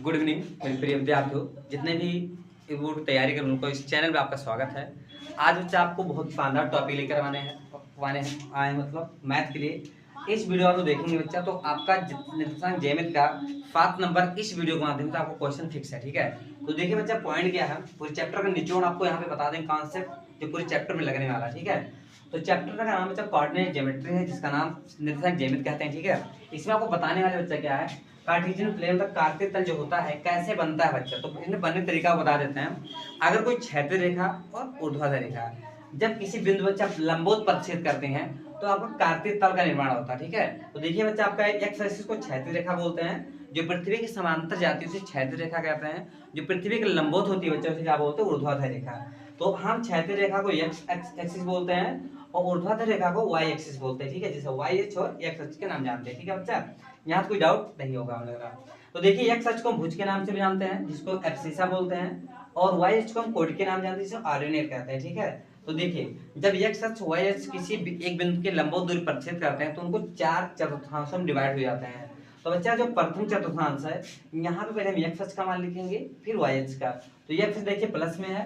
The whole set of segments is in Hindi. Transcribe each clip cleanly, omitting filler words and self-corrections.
गुड इवनिंग मेरे प्रिय विद्यार्थियों, जितने भी बोर्ड की तैयारी कर उनको इस चैनल में आपका स्वागत है। आज बच्चा आपको बहुत शानदार टॉपिक लेकर आए हैं मतलब मैथ के लिए। इस वीडियो को देखेंगे बच्चा तो आपका निर्देशांक ज्यामिति का 7 नंबर इस वीडियो के माध्यम से आपको क्वेश्चन फिक्स है। ठीक है, तो देखिए बच्चा पॉइंट क्या है, पूरे चैप्टर का निचोड़ आपको यहाँ पे बता दें कॉन्सेप्ट जो पूरे चैप्टर में लगने वाला है। ठीक है, तो चैप्टर का नाम बच्चा कोऑर्डिनेट ज्योमेट्री है, जिसका नाम निर्देशांक ज्यामिति कहते हैं। ठीक है, इसमें आपको बताने वाले बच्चा क्या है, कार्टेशियन प्लेन का कार्तीय तल जो होता है कैसे बनता है बच्चा। तो इन्हें बनने का तरीका बता देते हैं। अगर कोई क्षैतिज रेखा और ऊर्ध्वाधर रेखा जब किसी बिंदु बच्चा लंबवत प्रतिच्छेद करते हैं तो आपका कार्तीय तल का निर्माण होता है। ठीक है, तो देखिए बच्चा आपका एक्स एक्सिस को क्षैतिज रेखा बोलते हैं, जो पृथ्वी के समांतर जाती है उसे क्षैतिज रेखा कहते हैं। जो पृथ्वी के लंबवत होती है बच्चा उसे क्या बोलते हैं, ऊर्ध्वाधर रेखा। तो हम क्षैतिज रेखा को एक्स एक्सिस बोलते हैं और ऊर्ध्वाधर रेखा को वाई एक्सिस बोलते हैं। ठीक है, जैसे वाई एक्स और एक्स एक्सिस के नाम जानते हैं। ठीक है बच्चा, यहाँ कोई डाउट नहीं होगा हमें। तो देखिए एक्स अक्ष को भुज के नाम से भी जानते हैं, जिसको एब्सिसा बोलते हैं, और वाई अक्ष को हम कोड के नाम जानते हैं, जिसे ऑर्डिनेट कहते हैं। ठीक है, तो देखिए जब एक्स अक्ष वाई अक्ष किसी एक बिंदु के लंबवत दूरी प्रतिच्छेद करते हैं तो उनको 4 चतुर्थांशों में डिवाइड हो जाते हैं। तो बच्चा जो प्रथम चतुर्थांश है, यहाँ पे पहले हम एक्स अक्ष का मान लिखेंगे फिर वाई अक्ष का। तो ये एक्स देखिए प्लस में है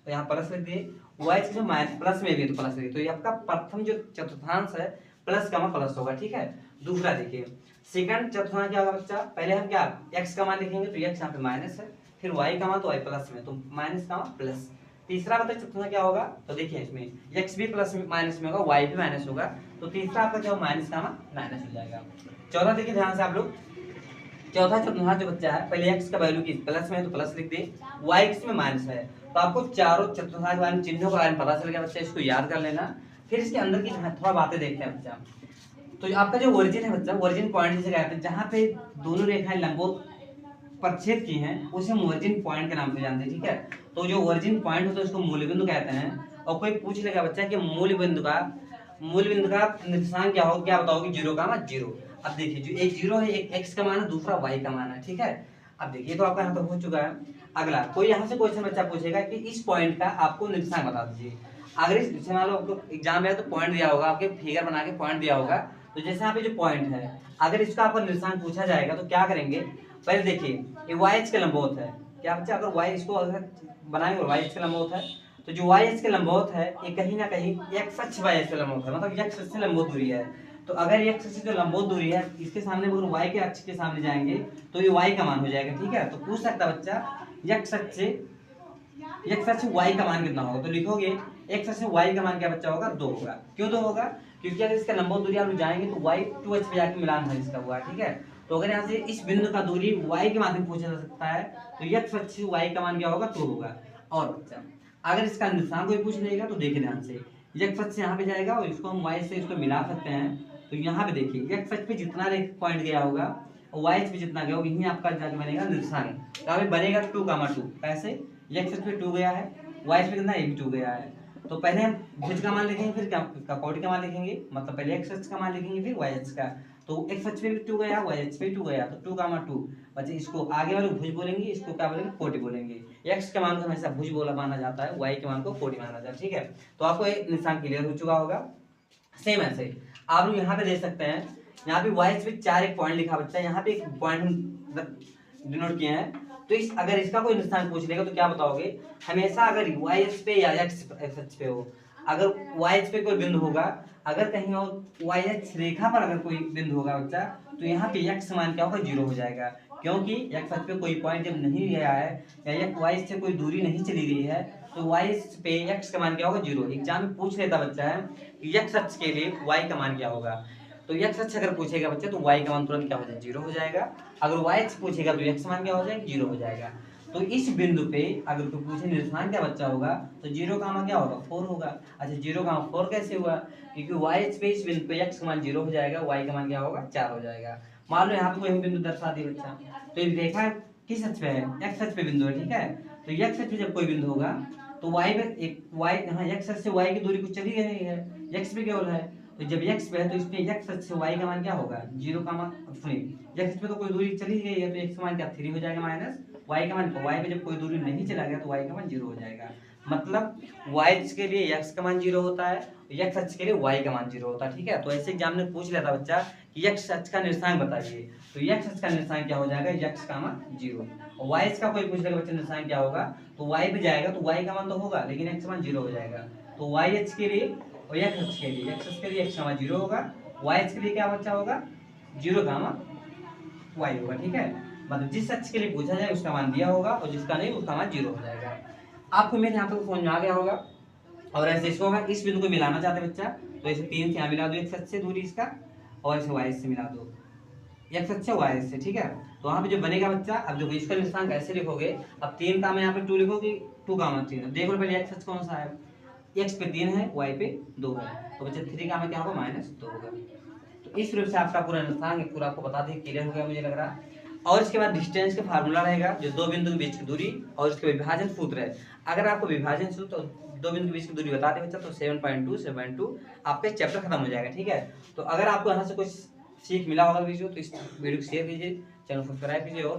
तो यहाँ प्लस लिख दिए, वाई अक्ष में माइनस प्लस में भी तो प्लस लिखिए। तो ये आपका प्रथम जो चतुर्थांश है प्लस का प्लस होगा। ठीक है, दूसरा देखिए सेकंड चतुर्थांश क्या होगा बच्चा, पहले हम क्या x का मान लिखेंगे तो x यहाँ पे माइनस है, फिर y का मान तो y प्लस में, तो माइनस का मान प्लस। तीसरा बता चतुर्थांश क्या होगा, तो देखिए इसमें x भी प्लस में माइनस में होगा, y भी माइनस होगा, तो तीसरा आपका क्या होगा, माइनस का मान माइनस हो जाएगा। चौथा देखिए ध्यान से आप लोग, चौथा चतुर्थांश जो बच्चा है पहले x का वैल्यू की प्लस में है तो प्लस लिख दिए, y इसमें माइनस है, तो आपको चारों चतुर्थांश के बारे में चिन्हों के बारे में पता चल गया बच्चा, इसको याद कर लेना। फिर इसके अंदर की थोड़ा बातें देखते हैं बच्चा। तो आपका जो ओरिजिन है बच्चा, ओरिजिन पॉइंट जिसे कहते हैं, जहां पे दोनों रेखाएं लंबवत प्रतिच्छेद की हैं उसे हम ओरिजिन पॉइंट के नाम से जानते हैं। ठीक है, तो जो ओरिजिन पॉइंट होता है उसको मूल बिंदु कहते हैं। और कोई पूछ लेगा बच्चा कि मूल बिंदु का निर्देशांक क्या होगा, क्या बताओगे, 0 का मान 0। अब देखिए जो एक 0 है, एक x का मान है, दूसरा y का मान है। ठीक है, अब देखिए तो आपका यहाँ तक हो चुका है। अगला कोई यहाँ से क्वेश्चन बच्चा पूछेगा कि इस पॉइंट का आपको निर्देशांक बता दीजिए। अगर इस मान लो आपको एग्जाम में तो पॉइंट दिया होगा, आपके फिगर बना के पॉइंट दिया होगा, तो जैसे यहाँ पे जो पॉइंट है अगर इसका आपका निर्देशांक पूछा जाएगा तो क्या करेंगे, पहले देखिए ये वाई एच के लंबवत है क्या बच्चा, अगर वाई इसको अगर बनाएंगे वाई एच के लंबवत है तो जो वाई एच के लंबवत है ये कहीं ना कहीं एक्स अक्ष वाई एच के लंबवत है, मतलब एक्स अक्ष से लंबवत दूरी है। तो अगर ये एक्स अक्ष से जो लंबवत दूरी है इसके सामने अगर वाई के अक्ष के सामने जाएंगे तो ये वाई का मान हो जाएगा। ठीक है, तो पूछ सकता बच्चा एक्स अक्ष से y का मान कितना होगा, तो लिखोगे x से y का मान क्या बच्चा होगा, 2 होगा। क्यों 2 होगा, क्योंकि अगर इसका लंबवत दूरी आप जाएंगे तो y 2h पे जाके मिलान है इसका हुआ। ठीक है, तो अगर यहाँ से इस बिंदु का दूरी y के माध्यम पूछा जा सकता है तो x से y का मान क्या होगा, 2 होगा। और बच्चा अगर इसका निर्देशांक कोई पूछ लेगा तो देखिए ध्यान से, x से यहाँ पे जाएगा और इसको हम y से इसको मिला सकते हैं। तो यहाँ पे देखिए x पे जितना पॉइंट गया होगा और y पे जितना गया होगा, यही आपका जाके बनेगा निर्देशांक। तो बनेगा 2, कैसे, x पे 2 गया है, y पे कितना, ये भी 2 गया है। तो पहले हम भुज का मान लिखेंगे फिर कोटि का मान लिखेंगे, मतलब पहले x अक्ष का मान लिखेंगे फिर y अक्ष का। तो x अक्ष पे भी 2 गया, y अक्ष पे 2 गया, तो 2 बच्चे इसको आगे वाले भुज बोलेंगे, इसको क्या बोलेंगे, कोटि बोलेंगे। x के मान को हमेशा भुज बोला माना जाता है, y के मान को कोटि माना जाता है। ठीक है, तो आपको एक निशान क्लियर हो चुका होगा। सेम ऐसे आप लोग यहाँ पे देख सकते हैं, यहाँ पे y पे 4 एक पॉइंट लिखा बच्चा, यहाँ पे एक पॉइंट हम डिनोट किए हैं। तो इस अगर इसका कोई निशान पूछ लेगा तो क्या बताओगे, हमेशा अगर y एक्स पे या x एक्स पे हो, अगर y एक्स पे कोई बिंदु होगा, अगर कहीं और y एक्स रेखा पर अगर कोई बिंदु होगा बच्चा, तो यहाँ पे x मान क्या होगा, 0 हो जाएगा, क्योंकि x एक्स पे कोई पॉइंट जब नहीं गया है या y से कोई दूरी नहीं चली गई है तो y पे x का मान क्या होगा, 0। एग्जाम में पूछ लेता बच्चा है कि x अक्ष के लिए y का मान क्या होगा, तो x अक्ष अगर पूछेगा बच्चा तो y का मान तुरंत क्या हो जाएगा, 0 हो जाएगा। अगर y अक्ष पूछेगा तो x मान क्या हो जाएगा, 0 हो जाएगा। तो इस बिंदु पे अगर कोई पूछे निर्देशांक क्या बच्चा होगा तो 0 का मान क्या होगा, 4 होगा। अच्छा 0 का मान 4 कैसे हुआ, क्योंकि y अक्ष पे इस बिंदु पे x का मान 0 हो जाएगा, y का मान क्या होगा, 4 हो जाएगा। मान लो यहाँ पे कोई बिंदु दर्शा दी बच्चा, तो ये रेखा किस अक्ष पे है, x अक्ष पे बिंदु है। ठीक है, तो x अक्ष पे जब कोई बिंदु होगा तो y पे एक y, यहाँ x अक्ष से y की दूरी कुछ चली गई है, x पे केवल है, तो जब x पे है तो इसमें x अक्ष से y का मान क्या होगा, 0 का मान, सुनिए x पे तो कोई दूरी चली गई है तो x का मान क्या 3 हो जाएगा, माइनस y का मान, y पे जब कोई दूरी नहीं चला गया तो y का मान 0 हो जाएगा। मतलब y अक्ष के लिए x का मान 0 होता है, x अक्ष के लिए y का मान 0 होता है। ठीक है, तो ऐसे एग्जाम में पूछ लेता बच्चा कि x अक्ष का निर्देशांक बताइए, तो एक्स अक्ष का निशान क्या हो जाएगा, एक्स कामा 0। और वाई का कोई पूछ लेगा बच्चे निशान क्या होगा, तो वाई पे जाएगा तो वाई का मान तो होगा लेकिन एक्स मान 0 हो जाएगा। तो वाई अक्ष के लिए और एक्स अक्ष के लिए, एक्स अक्ष के लिए एक्स कामा 0 होगा, वाई अक्ष के लिए क्या बच्चा होगा 0 कामा वाई होगा। ठीक है, मतलब जिस अक्ष के लिए पूछा जाए उसका मान दिया होगा और जिसका नहीं उसका मान 0 हो जाएगा। आपको मेरे यहाँ तक समझ में आ गया होगा। और ऐसे इसको होगा, इस बिंदु को मिलाना चाहते हैं बच्चा तो इसे 3 से यहाँ मिला दो एक्स अक्ष से दूरी इसका, और इसे वाई से मिला दो एक्स अक्ष से वाई से। ठीक है, तो वहाँ पे जो बनेगा बच्चा, अब जो इसका निशान कैसे लिखोगे, अब 3 का मैं यहाँ पे 2 लिखोगे, 2 का मान 3 देख लो पहले एक्स अक्ष कौन सा है, एक्स पे 3 है वाई पे 2 है, तो बच्चा 3 का मान क्या होगा -2 होगा। तो इस रूप से आपका पूरा निशान है पूरा आपको बता दें, क्लियर हो गया मुझे लग रहा है। और इसके बाद डिस्टेंस का फार्मूला रहेगा, जो दो बिंदु के बीच की दूरी और उसके विभाजन सूत्र है। अगर आपको विभाजन सूत्र तो दो बिंदु के बीच की दूरी बता दे बच्चा तो 7.2 आपका चैप्टर खत्म हो जाएगा। ठीक है, तो अगर आपको यहाँ से कुछ सीख मिला होगा वीडियो तो इस वीडियो को शेयर कीजिए, चैनल सब्सक्राइब कीजिए और